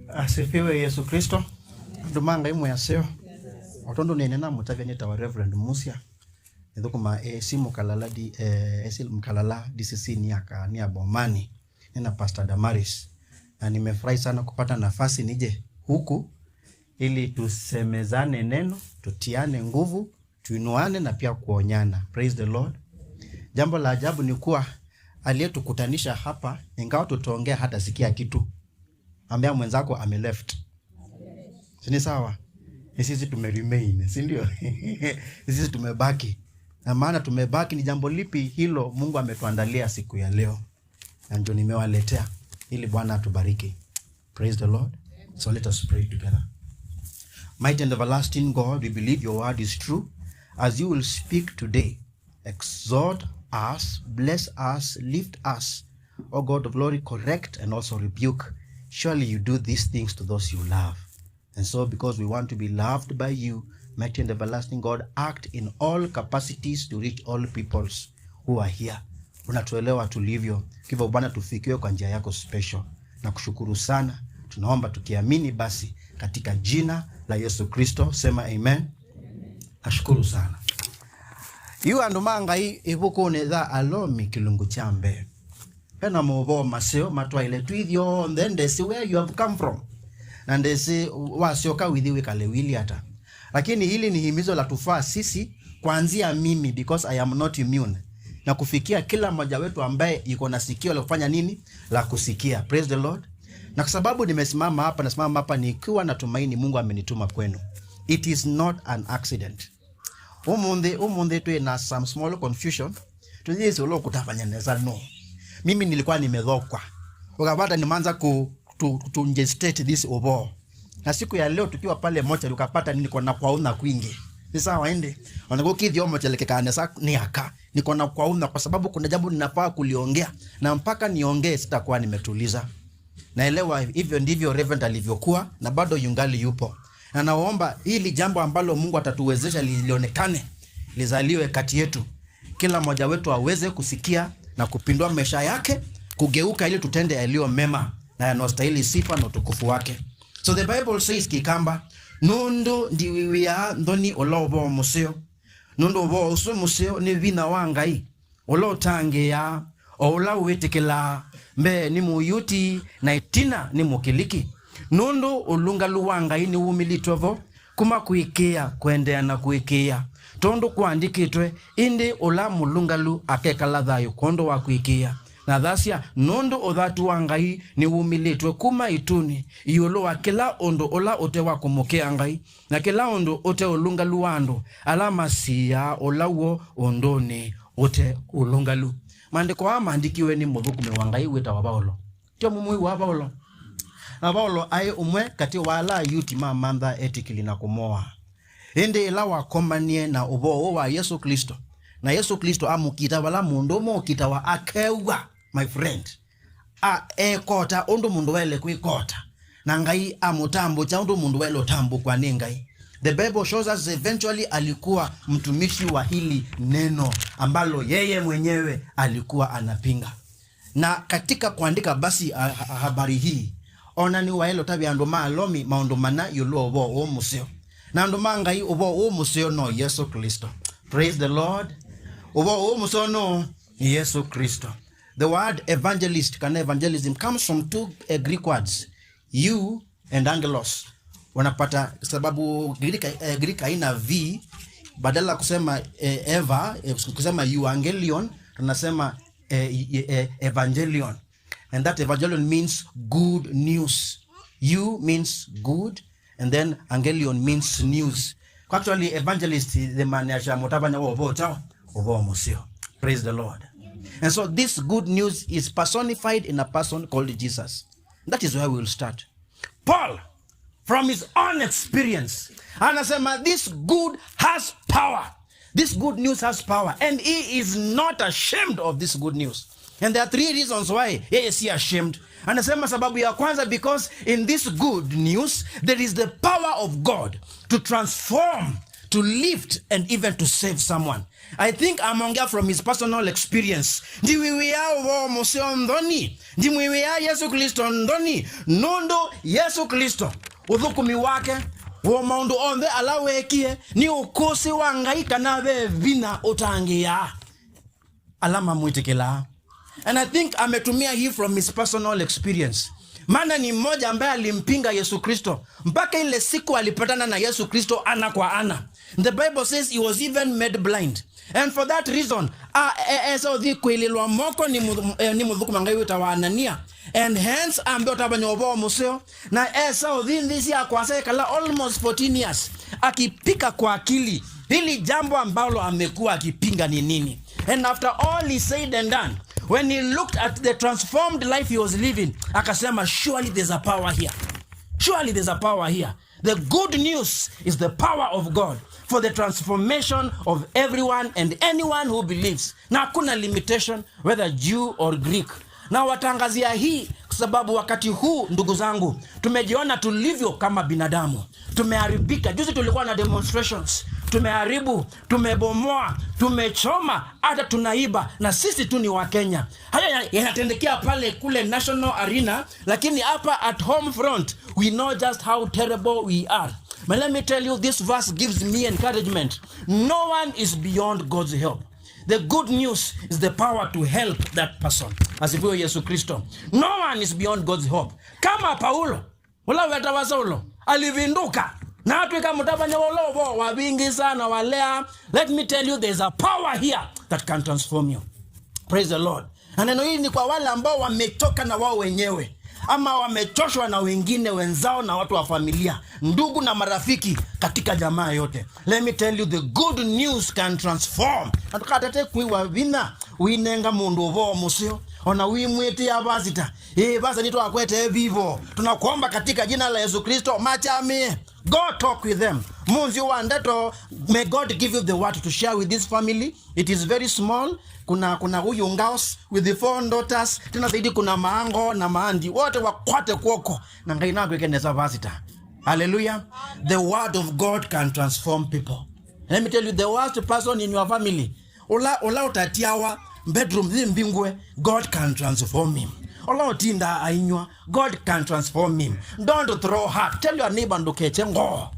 Asifiwe Yesu Kristo. Dumanga imu ya seo. Otondo nenena mutavyaneta wa Reverend Mūseo. Nidhukuma simu kalala di esil mkalala DCC ni Bomani. Nina Pastor Damaris. Na nimefurahi sana kupata nafasi nije huku ili tusemezane neno, tutiane nguvu, tuinuane na pia kuonyana. Praise the Lord. Jambo la ajabu ni kuwa aliyetukutanisha hapa, ingawa tutaongea hata sikia kitu, ambia mwenzako ameleft. Sini sawa? Sisi tumeremain, si ndio? Sisi tumebaki. Na maana tumebaki ni jambo lipi hilo Mungu ametuandalia siku ya leo. Na ndio nimewaletea ili Bwana atubariki. Praise the Lord. So let us pray together. Mighty and everlasting God, we believe your word is true. As you will speak today, exhort us, bless us, lift us. O God of glory, correct and also rebuke. Surely you do these things to those you love. And so because we want to be loved by you, mighty and everlasting God, act in all capacities to reach all peoples who are here. Unatuelewa tulivyo. Hivyo Bwana tufikiwe kwa njia yako special. Na kushukuru sana. Tunaomba tukiamini basi katika jina la Yesu Kristo. Sema amen. Nashukuru sana. Yu andumanga ibuko neza alomi kilungu chambe. Pena Ūvoo Mūseo matwa ile tuithio then they see where you have come from. And they say wasioka withiwe kalewili hata. Lakini hili ni himizo la tufaa sisi kuanzia mimi because I am not immune. Na kufikia kila mmoja wetu ambaye yuko na sikio la kufanya nini? La kusikia. Praise the Lord. Na kwa sababu nasimama hapa nikiwa natumaini Mungu amenituma kwenu. It is not an accident. Umunde tu na some small confusion. Tujisi ulo kutafanya neza no. Mimi nilikuwa nimedhokwa. Ukapata nimeanza to gestate this Ūvoo. Na siku ya leo tukiwa pale mocha ukapata niko na kwauna kwingi. Ni sawa ende. Wanagokithio mocha lekekana ni aka. Niko na kwauna kwa sababu kuna jambo ninafaa kuliongea na mpaka niongee sitakuwa nimetuliza. Naelewa hivyo ndivyo Reverend alivyokuwa na bado yungali yupo. Na naomba hili jambo ambalo Mungu atatuwezesha lionekane, lizaliwe kati yetu. Kila mmoja wetu aweze kusikia na kupindua maisha yake, kugeuka ili tutende yaliyo mema na yanostahili sifa na utukufu wake. So the Bible says kikamba, Nundu Ndiwiwiaa Nthoni Ūvoo Mūseo. Nundu Ūvoo Mūseo ni vina wa Ngai. Ulo tangia, ola wetekela, mbe ni muyuti na itina ni mukiliki. Nundu ulungalu wa Ngai ni umilitovo, kuma kuikia kuendea na kuikia. Tondo kuandikitwe, indi ula mulungalu akekala thayo kondo wa kuikia. Na dhasia, nundu othatu wa Ngai ni umilitwe kuma ituni. Iolo wa kila ondo ola ote wa kumukea Ngai. Na kila ondo ote ulungalu wando. Alama siya ola uo ondoni ote ulungalu. Maandiko wa maandikiwe ni mudhukume wa Ngai weta wa Paulo. Tio mumui wa Paulo. Na Paulo aye umwe kati wala yuti mamanda etikili na kumoa. Ende ila wakomanie na Ūvoo wa Yesu Kristo. Na Yesu Kristo amukita wala mundomo kita wa akewa, my friend. Kota ondo mundu wele kuikota. Na Ngai amutambo cha ondo mundu wele otambo kwa Ngai. The Bible shows us eventually alikuwa mtumishi wa hili neno ambalo yeye mwenyewe alikuwa anapinga. Na katika kuandika basi habari hii, ona ni waelo tabi andoma alomi maondomana yulo Ūvoo Mūseo. Na andoma Ngai Ūvoo Mūseo no Yesu Kristo. Praise the Lord. Ūvoo Mūseo no Yesu Kristo. The word evangelist, evangelism comes from two Greek words, you and angelos. Wanapata sababu Greek haina v, badala kusema eva, kusema euangelion, tunasema evangelion. And that evangelion means good news. You means good, and then angelion means news. Actually, evangelist, the man Ūvoo Mūseo. Praise the Lord. And so this good news is personified in a person called Jesus. That is where we will start. Paul, from his own experience, anasema this good has power. This good news has power, and he is not ashamed of this good news. And there are three reasons why he is ashamed. Anasema sababu ya kwanza, because in this good news there is the power of God to transform, to lift and even to save someone. I think ameongea from his personal experience. Ndiwiwiaa Ūvoo Mūseo Nthoni. Ndiwiwiaa Yesu Kristo Nthoni. Nondo Yesu Kristo. Uthukumi wake wo maundu onthe alawekie ni ukosi wa Ngai kana ve vina utangia alama mwitikila. And I think ametumia hii from his personal experience. Maana ni mmoja ambaye alimpinga Yesu Kristo mpaka ile siku alipatana na Yesu Kristo ana kwa ana. The Bible says he was even made blind. And for that reason, eso di kwililwa moko ni mudhukuma Ngai wita Anania. And hence ambaye tabanya Ūvoo Mūseo na eso di ndisi akwase kala almost 14 years akipika kwa akili hili jambo ambalo amekuwa akipinga ni nini. And after all he said and done, when he looked at the transformed life he was living, akasema, surely there's a power here. Surely there's a power here. The good news is the power of God for the transformation of everyone and anyone who believes. Na hakuna limitation whether Jew or Greek. Na watangazia hii kwa sababu wakati huu ndugu zangu tumejiona tulivyo kama binadamu. Tumeharibika. Juzi tulikuwa na demonstrations. Tumeharibu, tumebomoa, tumechoma, hata tunaiba na sisi tu ni wa Kenya. Haya yanatendekea pale kule national arena, lakini hapa at home front we know just how terrible we are. But let me tell you, this verse gives me encouragement. No one is beyond God's help. The good news is the power to help that person. Asifiwe Yesu Kristo. No one is beyond God's help. Kama Paulo, wala wetawa Saulo, alivinduka. Na hatu ikamutabanya wolovo, wabingi sana, walea. Let me tell you, there's a power here that can transform you. Praise the Lord. Na neno hili ni kwa wale ambao wamechoka na wao wenyewe, ama wamechoshwa na wengine wenzao na watu wa familia, ndugu na marafiki katika jamaa yote. Let me tell you, the good news can transform. Natukatete kuiwa vina, uinenga mundu Ūvoo Mūseo. Ona uimwete ya basita. Basa nito akwete vivo. Tunakuomba katika jina la Yesu Kristo, machame. Go talk with them. Munzi wandato, may God give you the word to share with this family. It is very small. Kuna huyu ngaos with the 4 daughters. Tena zaidi kuna maango na maandi. Wote wakwate kuoko. Na Ngai nako ikeneza basita. Hallelujah. The word of God can transform people. Let me tell you, the worst person in your family, Ola utatiawa bedroom mbingwe, God can transform him. Ola utinda ainywa, God can transform him. Don't throw her. Tell your neighbor ndukechengo.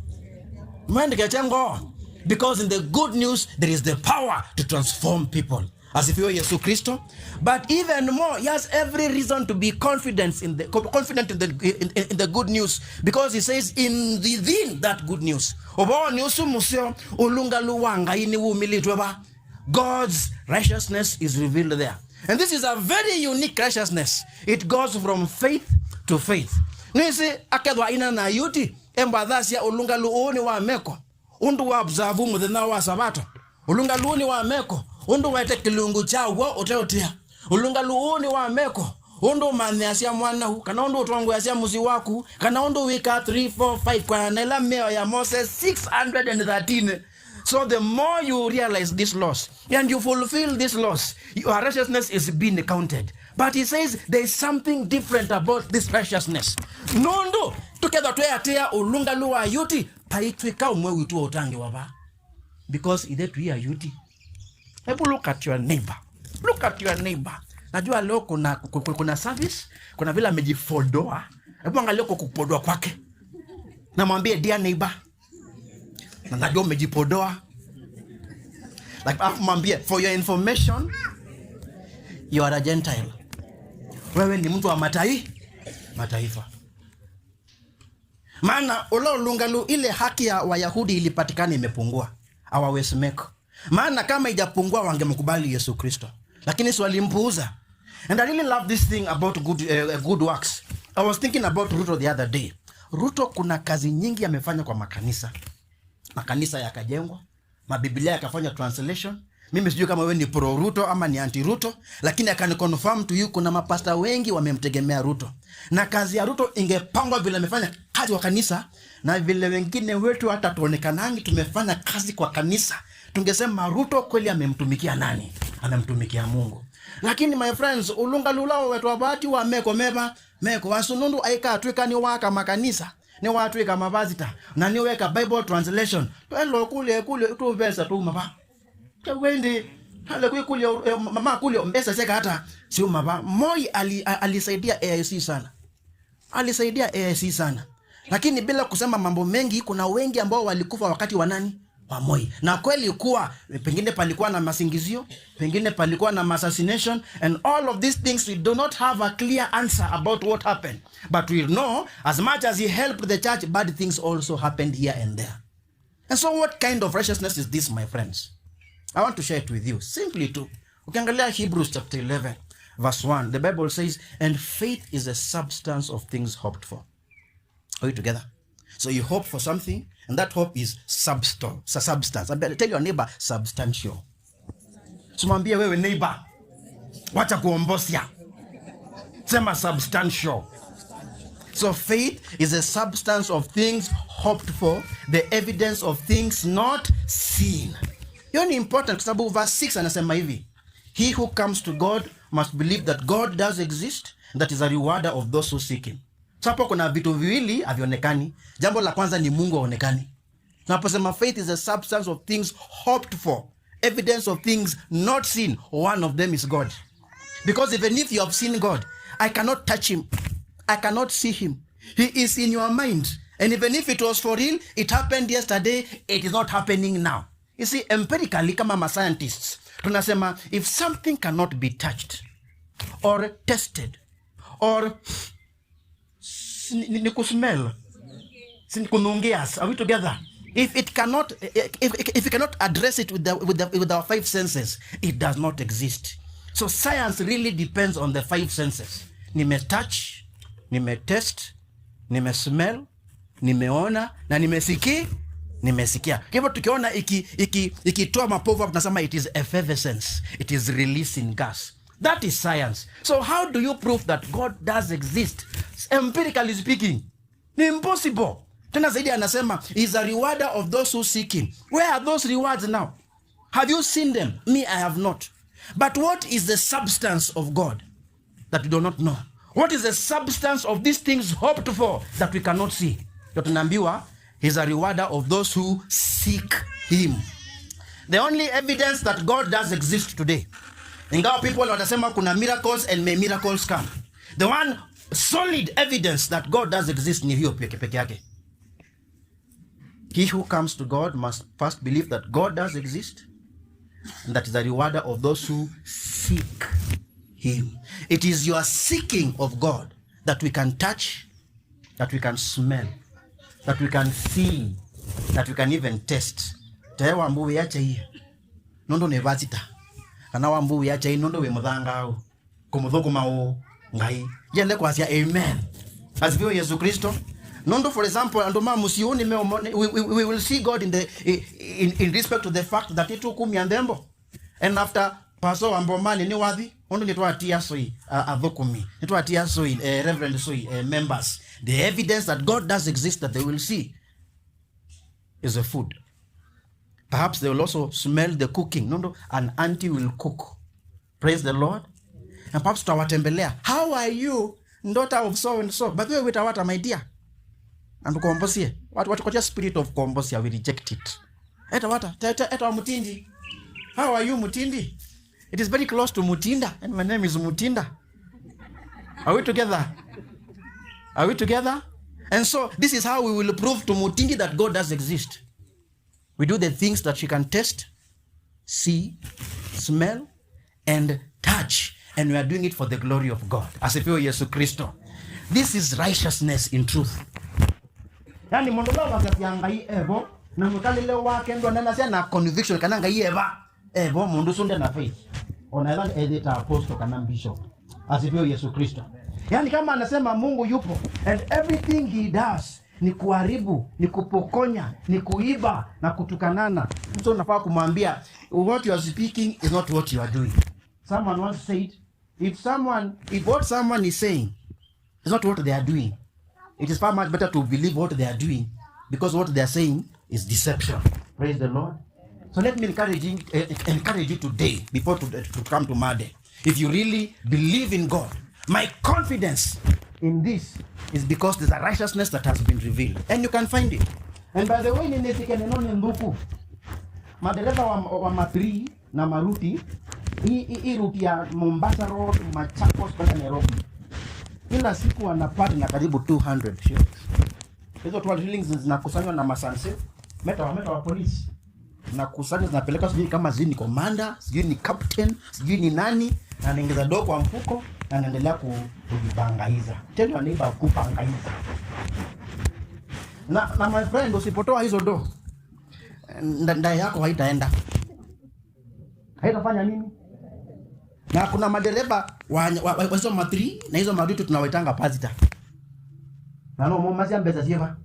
Mwendekechengo. Because in the good news there is the power to transform people. Asifiwe Yesu Kristo. But even more, he has every reason to be confident in the good news, because he says within that good news. Ūvoo Mūseo ulunga luwanga ini umilitweba. God's righteousness is revealed there. And this is a very unique righteousness. It goes from faith to faith. Nisi akedwa ina na yuti embadhasia ulunga luuni wa meko. Undu wa observu muthina wa sabato. Ulunga luuni wa meko. Undu wete kilungu chawo oteotea. Ulunga luuni wa meko. Undu maniasia mwana hu. Kana undu utwangu yasia muzi waku. Kana undu wika 3, 4, 5. Kwa nela meo ya Moses 613. So the more you realize this loss and you fulfill this loss, your righteousness is being counted. But he says there is something different about this righteousness. Nondo together tuyatea ulunga luwa yuti paitwika umwe witu utange waba. Because ide tuya yuti. Hebu look at your neighbor. Look at your neighbor. Najua leo kuna service, kuna vile amejifodoa. Hebu angalia kupodoa kwake. Na mwambie dear neighbor, na najua umejipodoa. Like mwambie, for your information, you are a Gentile. Wewe ni mtu wa mataifa. Maana ulungalu ile haki ya Wayahudi ilipatikana imepungua. Our Westmake. Maana kama ijapungua wangemkubali Yesu Kristo. Lakini swali mpuuza. And I really love this thing about good works. I was thinking about Ruto the other day. Ruto kuna kazi nyingi amefanya kwa makanisa. Makanisa yakajengwa, mabiblia yakafanya translation. Mimi sijui kama wewe ni pro Ruto ama ni anti Ruto, lakini I can confirm to you kuna mapasta wengi wamemtegemea Ruto. Na kazi ya Ruto ingepangwa vile amefanya kazi kwa kanisa, na vile wengine wetu hata tuonekanangi tumefanya kazi kwa kanisa, tungesema Ruto kweli amemtumikia nani? Amemtumikia Mungu. Lakini my friends, ulunga lulao wetu wabati wa meko wasunundu aika atweka ni waka makanisa. ni watu weka mavazita na ni weka Bible translation elo kule tu verse tu maba wende hale kule mama kule mbesa cheka hata sio maba. Moi alisaidia AIC sana, alisaidia AIC sana, lakini bila kusema mambo mengi, kuna wengi ambao walikufa wakati wa nani? Wa Moi. Na kweli kuwa pengine palikuwa na masingizio, pengine palikuwa na assassination, and all of these things we do not have a clear answer about what happened, but we know as much as he helped the church, bad things also happened here and there. And so what kind of righteousness is this, my friends? I want to share it with you simply too. Ukiangalia Hebrews chapter 11 verse 1, the Bible says, and faith is a substance of things hoped for. Are we together? So you hope for something, and that hope is substance. Tell your neighbor, substantial. Sumambia wewe neighbor, wacha kuombosia. Sema substantial. So faith is a substance of things hoped for, the evidence of things not seen. Hiyo ni important kwa sababu verse 6 anasema hivi, he who comes to God must believe that God does exist, and that is a rewarder of those who seek him. So hapo kuna vitu viwili havionekani. Jambo la kwanza ni Mungu haonekani. Tunaposema faith is a substance of things hoped for, evidence of things not seen, one of them is God. Because even if you have seen God, I cannot touch him, I cannot see him. He is in your mind. And even if it was for real, it happened yesterday, it is not happening now. You see, empirically, kama scientists, tunasema if something cannot be touched or tested or nikusmell, kunungias, are we together? If it cannot, if we cannot address it with our five senses, it does not exist. So science really depends on the five senses. Nime touch, nime test, nime smell, nimeona na nimesikia. Kwa hivyo tukiona ikitoa mapovu tunasema it is effervescence, it is releasing gas. That is science. So how do you prove that God does exist? Empirically speaking, ni impossible. Tena zaidi anasema is a rewarder of those who seek him. Where are those rewards now? Have you seen them? Me, I have not. But what is the substance of God that we do not know? What is the substance of these things hoped for that we cannot see? Tunaambiwa he's a rewarder of those who seek him. The only evidence that God does exist today, ingawa people watasema kuna miracles and may miracles come, the one solid evidence that God does exist ni hiyo peke yake. He who comes to God must first believe that God does exist, and that is the rewarder of those who seek him. It is your seeking of God that we can touch, that we can smell, that we can see, that we can even test. Tewa mbuwe yache hii nondo ne vazita kana wa mbuwe yache hii nondo we mudhanga au kumudhuku mao ngai yende kwa sia amen. As vio Yesu Kristo nondo, for example, andoma musioni we will see God in respect to the fact that it took miandembo, and after paso ambomani ni wadhi ondo nitwa tia soi adhukumi nitwa tia soi reverend soi members. The evidence that God does exist that they will see is a food. Perhaps they will also smell the cooking. No, an auntie will cook. Praise the Lord. And perhaps tutawatembelea. How are you, daughter of so and so? But we wait what my dear. And kombosie. What spirit of kombosia we reject it. Eta mutindi. How are you, Mutindi? It is very close to Mutinda, and my name is Mutinda. Are we together? Are we together? And so this is how we will prove to Mutindi that God does exist. We do the things that she can taste, see, smell, and touch. And we are doing it for the glory of God. As if you are Yesu Kristo. This is righteousness in truth. Yani mondola wakatianga hii evo, na mkalile wake ndo nanasia na conviction kananga hii eva. Evo mundu sunde na faith. Onaela edita apostle kana bishop. As if you are Yesu Kristo. Yani kama anasema Mungu yupo, and everything he does ni kuharibu, ni kupokonya, ni kuiba na kutukanana. So unafaa kumwambia what you are speaking is not what you are doing. Someone once said, if what someone is saying is not what they are doing, it is far much better to believe what they are doing, because what they are saying is deception. Praise the Lord. So let me encourage you today, before to come to Monday. If you really believe in God, my confidence in this is because there's a righteousness that has been revealed. And you can find it. And by the way, nini nduku. Madereva wa matri na maruti, hii ruti ya Mombasa Road, Machakos kwenda Nairobi. Kila siku wanapata na karibu 200 shillings. Hizo 200 shillings zinakusanywa na masanse, meta wa polisi. Na kusanya zinapeleka sijui kama zini commander, sijui ni captain, sijui ni nani, na anaingiza do kwa mfuko na anaendelea kujibangaiza. Tena neighbor kupangaiza. Na my friend, usipotoa hizo do, ndai yako haitaenda. Haitafanya nini? Na kuna madereba wa hizo matri na hizo madutu tunawaitanga pasita. Na no mama si ambeza sieva.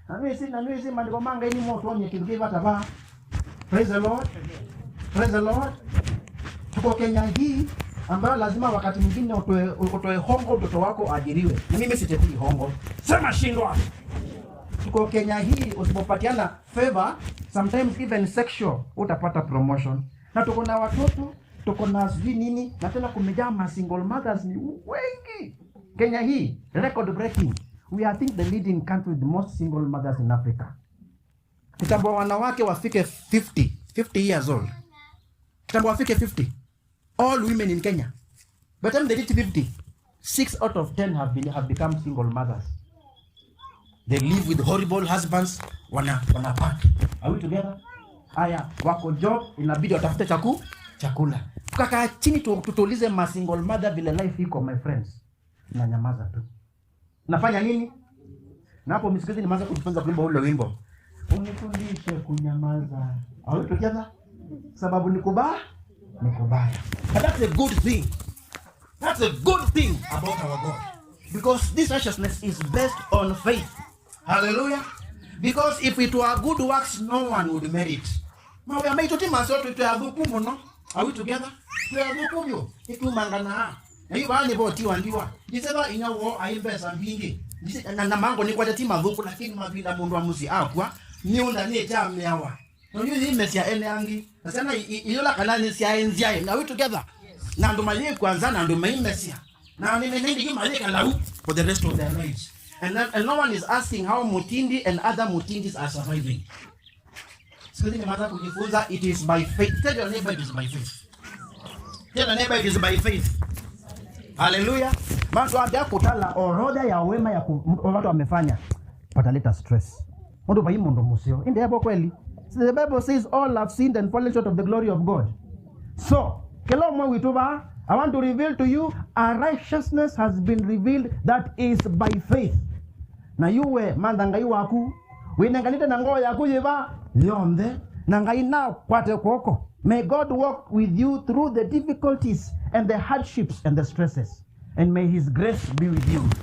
Na mimi mandiko manga ini moto onye kirugiva tava. Praise the Lord. Praise the Lord. Tuko Kenya hii ambayo lazima wakati mwingine utoe hongo mtoto wako ajiriwe. Na mimi sitetei hongo. Sema shindwa. Tuko Kenya hii usipopatiana favor, sometimes even sexual, utapata promotion. Na tuko na watoto, tuko na sijui nini, na tena kumejaa ma single mothers ni wengi. Kenya hii record breaking. We are, I think, the leading country with the most single mothers in Africa. Kitambo wanawake wafike 50 years old. Kitambo wafike 50. All women in Kenya. By the time they reach 50, 6 out of 10 have become single mothers. They live with horrible husbands. Wanapata. Are we together? Aya, wako job, inabidi watafute chakula. Tukakaa chini tutulize ma single mother vile life iko, my friends. Na nyamaza tu. Nafanya nini? Na hapo msikilizaji nimeanza kujifunza kuimba ule wimbo. Unifundishe kunyamaza. Are we together? Sababu ni kubaya. But that's a good thing. That's a good thing about our God. Because this righteousness is based on faith. Hallelujah. Because if it were good works, no one would merit. Now we are made to team ourselves to have hukumu, no? Are we together? We have hukumu. Ikumangana. Na hiyo wale boti wandiwa. Nisema inyawo aimbesa mbingi. Na mango ni kwa tetima vuku lakini mavila mundu wa musi akwa. Niunda ni jamu yawa. No you mesi ya ene angi. Nasema iyola kanani si ya enziae. Are we together? Yes. Na ndo malie kwanza na ndo mesi ya. Na nimenendi kima leka lau for the rest of their lives. And no one is asking how Mutindi and other Mutindis are surviving. Sikiliza nimata kujifunza, it is by faith. Tell your neighbor it is by faith. Tell your neighbor it is by faith. Hallelujah. Mtu ambia kutala orodha ya wema ya watu wamefanya. Pataleta stress. Mundu ba imo ndo Mūseo. Inde hapo kweli. The Bible says all have sinned and fallen short of the glory of God. So, kelo mwa wituba, I want to reveal to you a righteousness has been revealed that is by faith. Na yuwe mandanga yuwaku, winenganite na ngoo yaku yiva, yonde, nangai now kwate koko. May God walk with you through the difficulties and the hardships and the stresses. And may His grace be with you.